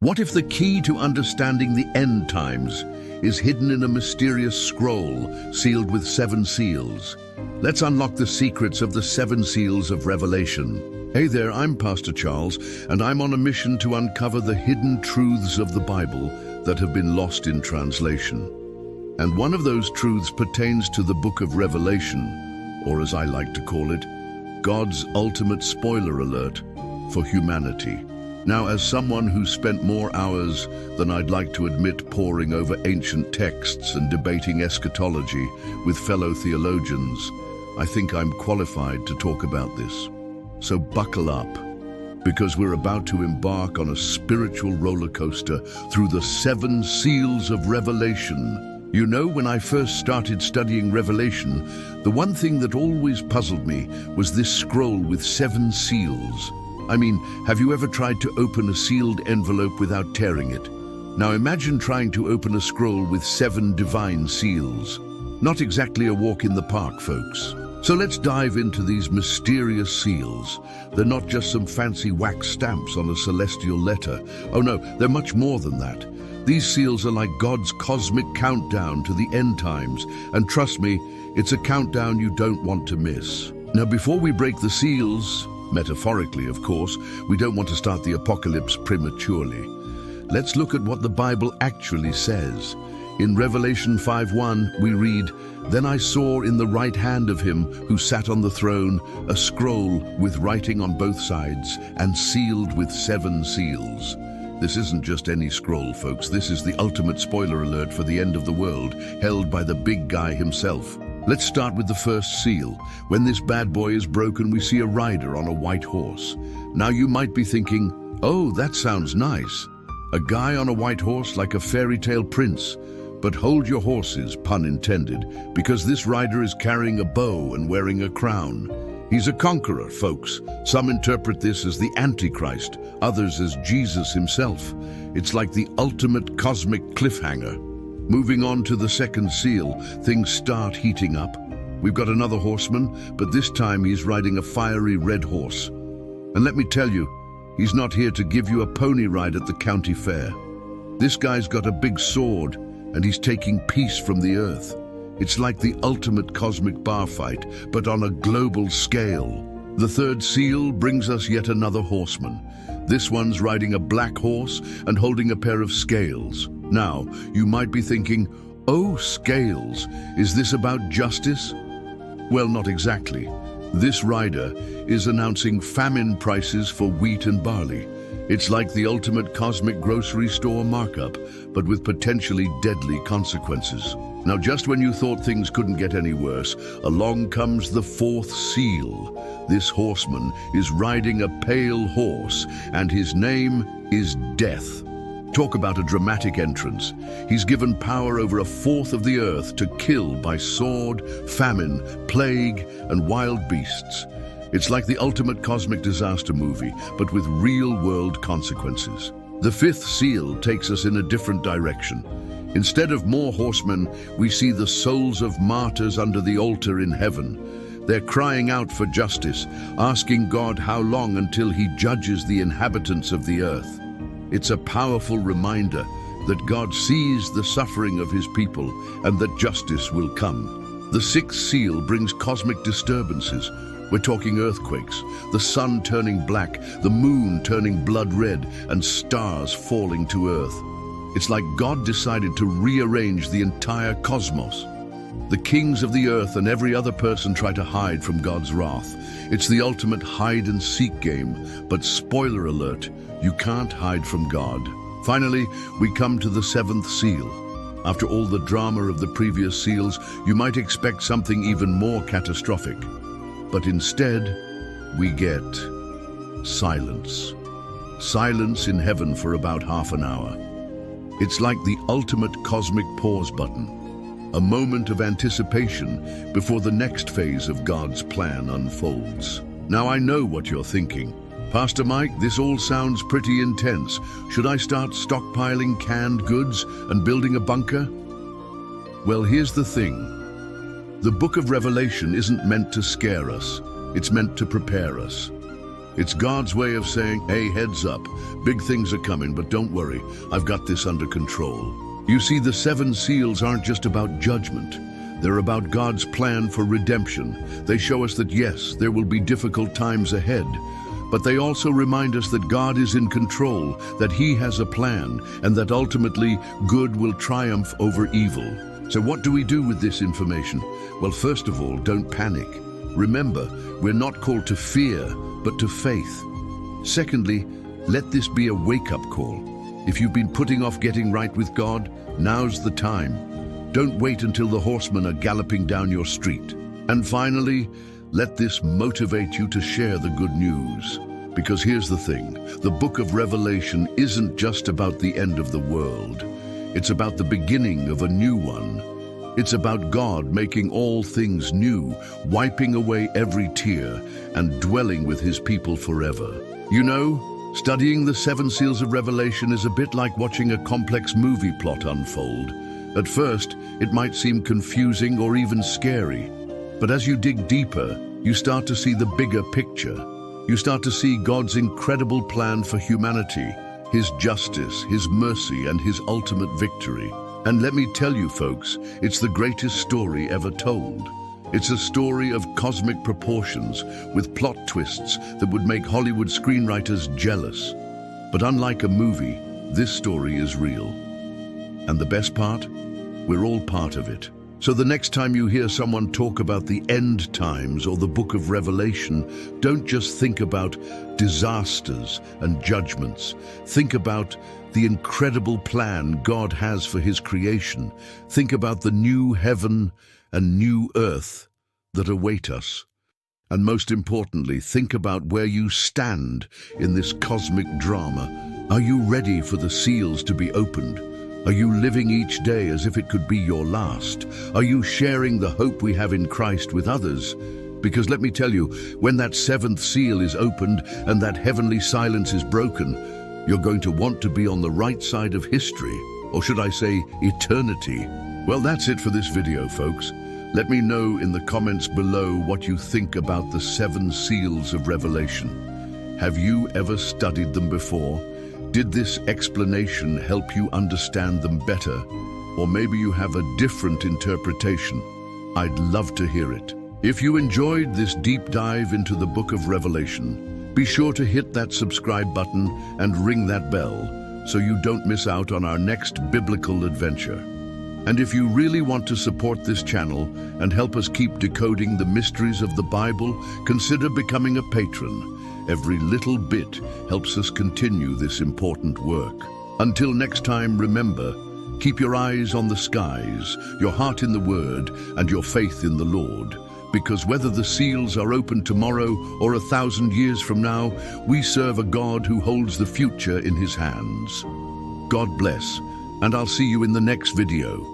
What if the key to understanding the end times is hidden in a mysterious scroll sealed with 7 seals? Let's unlock the secrets of the 7 seals of Revelation. Hey there, I'm Pastor Charles, and I'm on a mission to uncover the hidden truths of the Bible that have been lost in translation. And one of those truths pertains to the book of Revelation, or as I like to call it, God's ultimate spoiler alert for humanity. Now, as someone who's spent more hours than I'd like to admit poring over ancient texts and debating eschatology with fellow theologians, I think I'm qualified to talk about this. So buckle up, because we're about to embark on a spiritual roller coaster through the 7 seals of Revelation. You know, when I first started studying Revelation, the one thing that always puzzled me was this scroll with 7 seals. I mean, have you ever tried to open a sealed envelope without tearing it? Now imagine trying to open a scroll with 7 divine seals. Not exactly a walk in the park, folks. So let's dive into these mysterious seals. They're not just some fancy wax stamps on a celestial letter. Oh no, they're much more than that. These seals are like God's cosmic countdown to the end times. And trust me, it's a countdown you don't want to miss. Now before we break the seals, metaphorically, of course, we don't want to start the apocalypse prematurely. Let's look at what the Bible actually says. In Revelation 5:1, we read, "Then I saw in the right hand of him who sat on the throne a scroll with writing on both sides and sealed with 7 seals." This isn't just any scroll, folks. This is the ultimate spoiler alert for the end of the world, held by the big guy himself. Let's start with the first seal. When this bad boy is broken, we see a rider on a white horse. Now you might be thinking, oh, that sounds nice. A guy on a white horse like a fairy tale prince. But hold your horses, pun intended, because this rider is carrying a bow and wearing a crown. He's a conqueror, folks. Some interpret this as the Antichrist, others as Jesus himself. It's like the ultimate cosmic cliffhanger. Moving on to the second seal, things start heating up. We've got another horseman, but this time he's riding a fiery red horse. And let me tell you, he's not here to give you a pony ride at the county fair. This guy's got a big sword, and he's taking peace from the earth. It's like the ultimate cosmic bar fight, but on a global scale. The third seal brings us yet another horseman. This one's riding a black horse and holding a pair of scales. Now, you might be thinking, oh, scales, is this about justice? Well, not exactly. This rider is announcing famine prices for wheat and barley. It's like the ultimate cosmic grocery store markup, but with potentially deadly consequences. Now, just when you thought things couldn't get any worse, along comes the 4th seal. This horseman is riding a pale horse, and his name is Death. Talk about a dramatic entrance. He's given power over 1/4 of the earth to kill by sword, famine, plague, and wild beasts. It's like the ultimate cosmic disaster movie, but with real-world consequences. The 5th seal takes us in a different direction. Instead of more horsemen, we see the souls of martyrs under the altar in heaven. They're crying out for justice, asking God how long until he judges the inhabitants of the earth. It's a powerful reminder that God sees the suffering of his people and that justice will come. The 6th seal brings cosmic disturbances. We're talking earthquakes, the sun turning black, the moon turning blood red, and stars falling to earth. It's like God decided to rearrange the entire cosmos. The kings of the earth and every other person try to hide from God's wrath. It's the ultimate hide-and-seek game, but spoiler alert, you can't hide from God. Finally, we come to the 7th seal. After all the drama of the previous seals, you might expect something even more catastrophic. But instead, we get silence. Silence in heaven for about half an hour. It's like the ultimate cosmic pause button, a moment of anticipation before the next phase of God's plan unfolds. Now I know what you're thinking. Pastor Mike, this all sounds pretty intense. Should I start stockpiling canned goods and building a bunker? Well, here's the thing. The book of Revelation isn't meant to scare us. It's meant to prepare us. It's God's way of saying, hey, heads up, big things are coming, but don't worry, I've got this under control. You see, the seven seals aren't just about judgment. They're about God's plan for redemption. They show us that yes, there will be difficult times ahead, but they also remind us that God is in control, that He has a plan, and that ultimately good will triumph over evil. So what do we do with this information? Well, first of all, don't panic. Remember, we're not called to fear, but to faith. Secondly, let this be a wake-up call. If you've been putting off getting right with God, now's the time. Don't wait until the horsemen are galloping down your street. And finally, let this motivate you to share the good news. Because here's the thing, the book of Revelation isn't just about the end of the world. It's about the beginning of a new one. It's about God making all things new, wiping away every tear, and dwelling with His people forever. You know, studying the seven seals of Revelation is a bit like watching a complex movie plot unfold. At first, it might seem confusing or even scary. But as you dig deeper, you start to see the bigger picture. You start to see God's incredible plan for humanity, His justice, His mercy, and His ultimate victory. And let me tell you, folks, it's the greatest story ever told. It's a story of cosmic proportions, with plot twists that would make Hollywood screenwriters jealous. But unlike a movie, this story is real. And the best part? We're all part of it. So the next time you hear someone talk about the end times or the book of Revelation, don't just think about disasters and judgments. Think about the incredible plan God has for His creation. Think about the new heaven and new earth that await us. And most importantly, think about where you stand in this cosmic drama. Are you ready for the seals to be opened? Are you living each day as if it could be your last? Are you sharing the hope we have in Christ with others? Because let me tell you, when that seventh seal is opened and that heavenly silence is broken, you're going to want to be on the right side of history, or should I say eternity. Well, that's it for this video, folks. Let me know in the comments below what you think about the seven seals of Revelation. Have you ever studied them before? Did this explanation help you understand them better? Or maybe you have a different interpretation. I'd love to hear it. If you enjoyed this deep dive into the book of Revelation, be sure to hit that subscribe button and ring that bell so you don't miss out on our next biblical adventure. And if you really want to support this channel and help us keep decoding the mysteries of the Bible, consider becoming a patron. Every little bit helps us continue this important work. Until next time, remember, keep your eyes on the skies, your heart in the Word, and your faith in the Lord. Because whether the seals are opened tomorrow or 1,000 years from now, we serve a God who holds the future in His hands. God bless, and I'll see you in the next video.